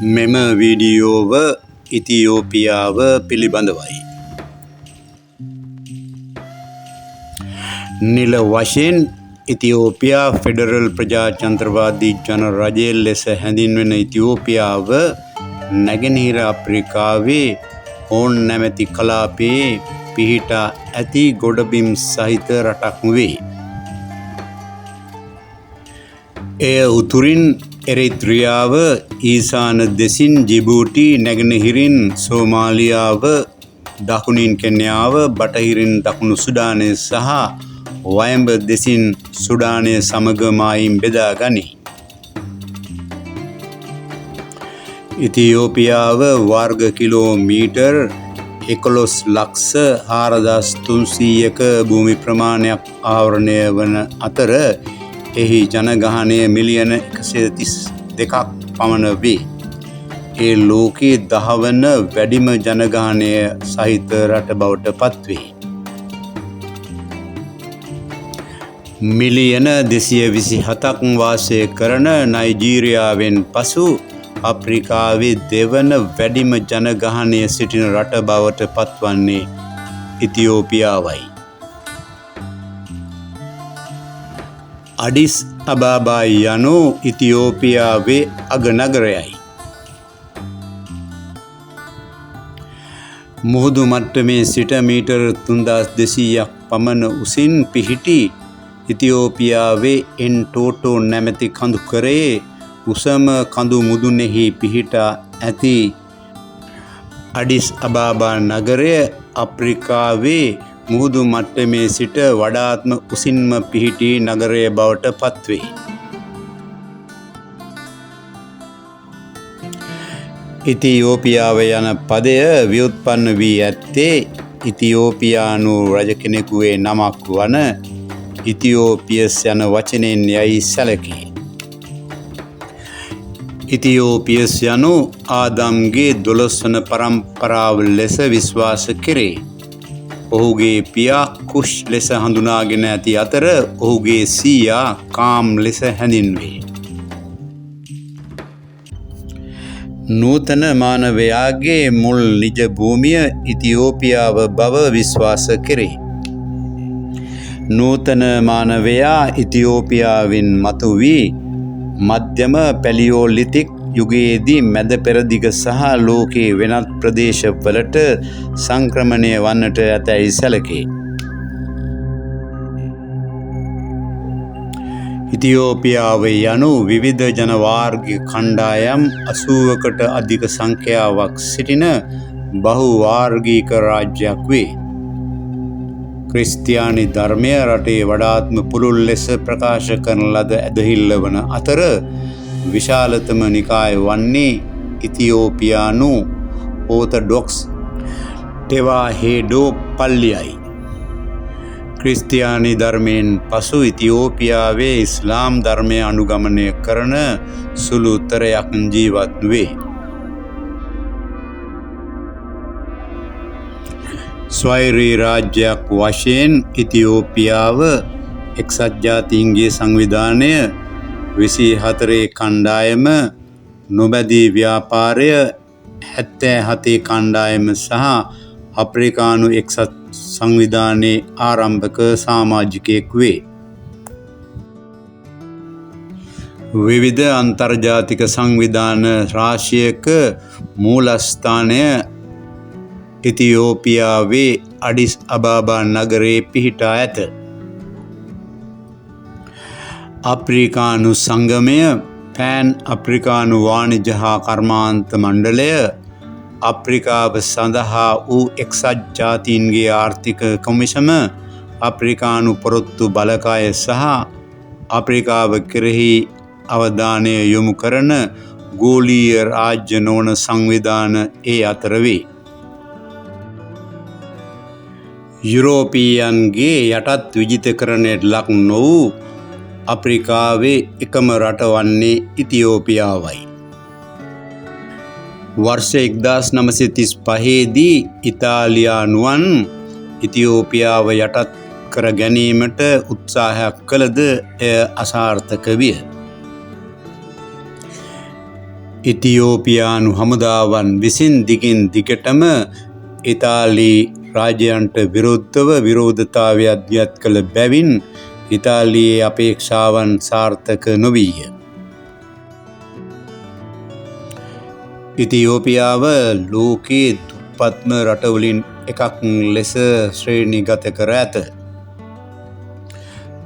මෙම වීඩියෝව ඉතියෝපියාව පිළිබඳවයි. නිල වශයෙන් ඉතියෝපියා ෆෙඩරල් ප්‍රජාතන්ත්‍රවාදී ජනරජය ලෙස හැඳින්වෙන ඉතියෝපියාව නැගෙනහිර අප්‍රිකාවේ ඕන් නැමැති කලාපයේ පිහිටා ඇති ගොඩබිම් සහිත රටක් වේ. එය උතුරින් එරිත්‍රියාව, ඊසාන දෙසින් ජිබූටි, නැගෙනහිරින් සෝමාලියාව, දකුණින් කෙන්යාව, බටහිරින් දකුණු සුඩානය සහ වයඹ දෙසින් සුඩානය සමග මායිම් බෙදා ගනී. ඉතියෝපියාව වර්ග කිලෝමීටර් 11,04,300ක භූමි ප්‍රමාණයක් ආවරණය වන අතර එහි ජනගහනය මිලියන 132ක් පමණ වේ. ඒ ලෝකයේ 10 වන වැඩිම ජනගහනය සහිත රට බවට පත්වේ. මිලියන 227ක් වාසය කරන නයිජීරියාවෙන් පසු අප්‍රිකාවේ දෙවන වැඩිම ජනගහනය සිටින රට බවට පත්වන්නේ ඉතියෝපියාවයි. අඩිස් අබාබා යනු ඉතියෝපියාවේ අගනගරයයි. මුහුදු මට්ටමේ සිට මීටර් 3200ක් පමණ උසින් පිහිටි ඉතියෝපියාවේ එන්ටෝටෝ නැමැති කඳුකරයේ උසම කඳු මුදුනේහි පිහිටා ඇති අඩිස් අබාබා නගරය අප්‍රිකාවේ මුහුදු මට්ටමේ සිට වඩාත්ම උසින්ම පිහිටි නගරය බවට පත්වේ. ඉතියෝපියාව යන පදය ව්‍යුත්පන්න වී ඇත්තේ ඉතියෝපියානු රජ කෙනෙකුගේ නමක් වන ඉතියෝපියස් යන වචනයෙන් යයි සැලකේ. ඉතියෝපියස් යනු ආදම්ගේ 12 වන පරම්පරාව ලෙස විශ්වාස කෙරේ. ඔහුගේ පියා කුෂ් ලෙස හඳුනාගෙන ඇති අතර ඔහුගේ සීයා කාම් ලෙස හැඳින්වේ. නූතන මානවයාගේ මුල් නිජ භූමිය ඉතියෝපියාව බව විශ්වාස කෙරේ. නූතන මානවයා ඉතියෝපියාවෙන් මතුවී මධ්‍යම පැලියෝලිතික් යුගයේදී මැද පෙරදිග සහ ලෝකයේ වෙනත් ප්‍රදේශවලට සංක්‍රමණය වන්නට ඇතැයි සැලකේ. ඉතියෝපියාව යනු විවිධ ජනවාර්ගික කණ්ඩායම් 80කට අධික සංඛ්‍යාවක් සිටින බහුවාර්ගික රාජ්‍යයක් වේ. ක්‍රිස්තියානි ධර්මය රටේ වඩාත්ම පුළුල් ලෙස ප්‍රකාශ කරන ලද ඇදහිල්ල වන අතර විශාලතම නිකාය වන්නේ ඉතියෝපියානු ඕර්තොඩොක්ස් ටෙවාහෙඩෝ පල්ලියයි. ක්‍රිස්තියානි ධර්මයෙන් පසු ඉතියෝපියාවේ ඉස්ලාම් ධර්මය අනුගමනය කරන සුළු උත්තරයක් ජීවත් වේ. ස්වෛරී රාජ්‍යයක් වශයෙන් ඉතියෝපියාව එක්සත් ජාතීන්ගේ සංවිධානය 24 කණ්ඩායම, නොබැදී ව්‍යාපාරය 77 කණ්ඩායම සහ අප්‍රිකානු එක්සත් සංවිධානයේ ආරම්භක සමාජිකයෙක් වේ. විවිධ අන්තර්ජාතික සංවිධාන රාශියක මූලස්ථානය ඉතියෝපියාවේ අඩිස් අබාබා නගරයේ පිහිටා ඇත. අප්‍රිකානු සංගමය, පෑන් අප්‍රිකානු වාණිජ හා කර්මාන්ත මණ්ඩලය, අප්‍රිකාව සඳහා වූ එක්සත් ජාතීන්ගේ ආර්ථික කොමිසම, අප්‍රිකානු පොරොත්තු බලකාය සහ අප්‍රිකාව කෙරෙහි අවධානය යොමු කරන ගෝලීය රාජ්‍ය නොවන සංවිධාන ඒ අතර වේ. යුරෝපීයන්ගේ යටත් විජිතකරණයට ලක් නොවූ අප්‍රිකාවේ එකම රට වන්නේ ඉතියෝපියාවයි. වර්ෂ 1935 දී ඉතාලියානුවන් ඉතියෝපියාව යටත් කර ගැනීමට උත්සාහයක් කළද එය අසාර්ථක විය. ඉතියෝපියානු හමුදාවන් විසින් දිගින් දිගටම ඉතාලි රාජ්‍යයන්ට විරුද්ධව විරෝධතාවයක් දියත් කළ බැවින් ඉතාලියේ අපේක්ෂාවන් සාර්ථක නොවීය. ඉතියෝපියාව ලෝකයේ දුප්පත්ම රටවලින් එකක් ලෙස ශ්‍රේණිගත කර ඇත.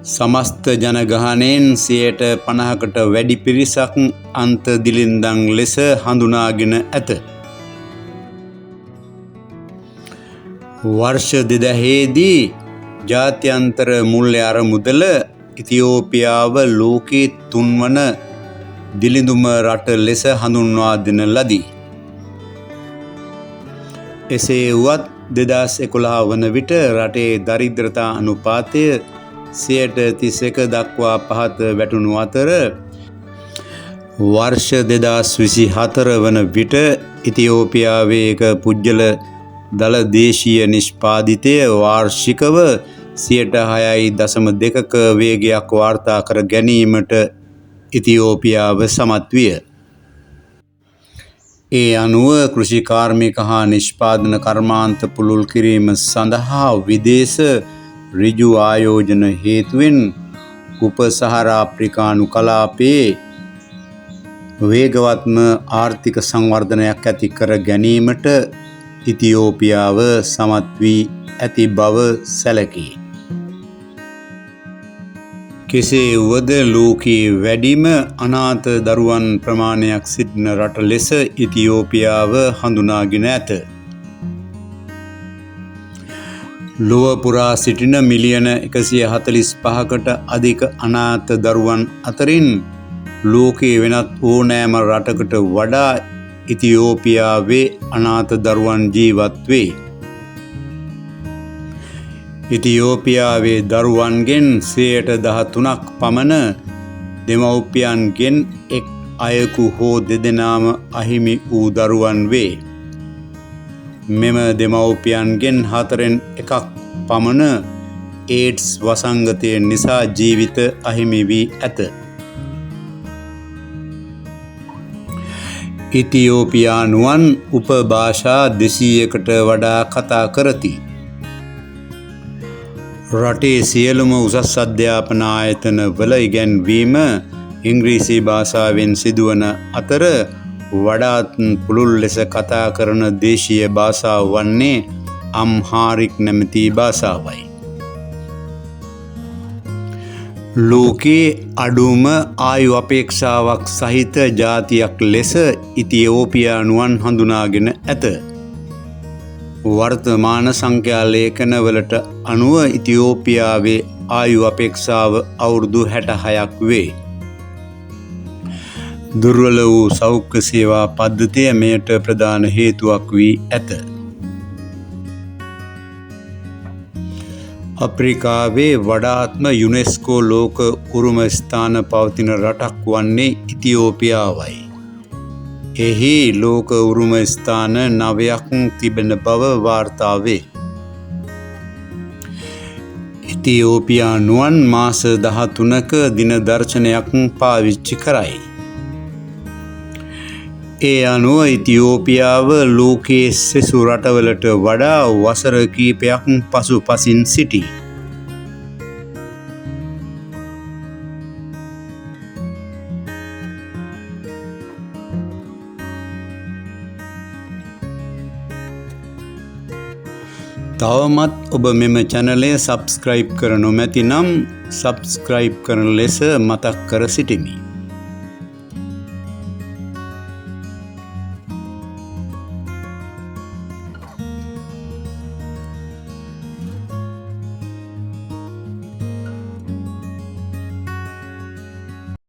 සමස්ත ජනගහනයෙන් 50%කට වැඩි පිරිසක් අන්ත දිලින්දන් ලෙස හඳුනාගෙන ඇත. වර්ෂ 2000දී ජාත්‍යන්තර මුල්‍ය අරමුදල ඉතියෝපියාව ලෝකයේ 3වන දිලිඳුම රට ලෙස හඳුන්වා දෙන ලදී. එසේ වුවත් 2011 වන විට රටේ දරිද්‍රතා අනුපාතය 31% දක්වා පහත වැටුණු අතර වර්ෂ 2024 වන විට ඉතියෝපියාවේ එක පුජ්‍යල දළ දේශීය නිෂ්පාදිතය වාර්ෂිකව 6.2ක වේගයක් වාර්තා කර ගැනීමට ඉතියෝපියාව සමත් විය. ඒ අනුව කෘෂි කාර්මික හා නිෂ්පාදන කර්මාන්ත පුළුල් කිරීම සඳහා විදේශ ඍජු ආයෝජන හේතුවෙන් උපසහර ආප්‍රිකානු කලාපයේ වේගවත්ම ආර්ථික සංවර්ධනයක් ඇති කර ගැනීමට ඉතියෝපියාව සමත් වී ඇති බව සැලකේ. කෙසේ වුවද ලෝකයේ වැඩිම අනාථ දරුවන් ප්‍රමාණයක් සිටින රට ලෙස ඉතියෝපියාව හඳුනාගෙන ඇත. ලොව පුරා සිටින මිලියන 145කට අධික අනාථ දරුවන් අතරින් ලෝකයේ වෙනත් ඕනෑම රටකට වඩා ඉතියෝපියාවේ අනාථ දරුවන් ජීවත් වේ. ඉතියෝපියාවේ දරුවන්ගෙන් 13%ක් පමණ දෙමව්පියන්ගෙන් එක් අයෙකු හෝ දෙදෙනාම අහිමි වූ දරුවන් වේ. මෙම දෙමව්පියන්ගෙන් 4/1ක් පමණ ඒඩ්ස් වසංගතය නිසා ජීවිත අහිමි වී ඇත. ඉතියෝපියානුවන් උපභාෂා 200කට වඩා කතා කරති. රටේ සියලුම උසස් අධ්‍යාපන ආයතන වල ඉගැන්වීම ඉංග්‍රීසි භාෂාවෙන් සිදුවන අතර වඩාත් පුළුල් ලෙස කතා කරන දේශීය භාෂාව වන්නේ අම්හාරික් නැමැති භාෂාවයි. ලෝකයේ අඩුම ආයු අපේක්ෂාවක් සහිත ජාතියක් ලෙස ඉතියෝපියානුවන් හඳුනාගෙන ඇත. වර්තමාන සංඛ්‍යා ලේඛනවලට අනුව ඉතියෝපියාවේ ආයු අපේක්ෂාව අවුරුදු 66ක් වේ. දුර්වල වූ සෞඛ්‍ය සේවා පද්ධතිය මෙයට ප්‍රධාන හේතුවක් වී ඇත. අප්‍රිකාවේ වඩාත්ම යුනෙස්කෝ ලෝක උරුම ස්ථාන පවතින රටක් වන්නේ ඉතියෝපියාවයි. එහි ලෝක උරුම ස්ථාන 9ක් තිබෙන බව වාර්තා වේ. ඉතියෝපියානුවන් මාස 13ක දින දර්ශනයක් පාවිච්චි කරයි. ඒ අනුව ඉතියෝපියාව ලෝකයේ සෙසු රටවලට වඩා වසර කිහිපයක් පසුපසින් සිටී. තවමත් ඔබ මෙම චැනලය සබ්ස්ක්‍රයිබ් කර නොමැති නම් සබ්ස්ක්‍රයිබ් කරන ලෙස මතක් කර සිටිමි.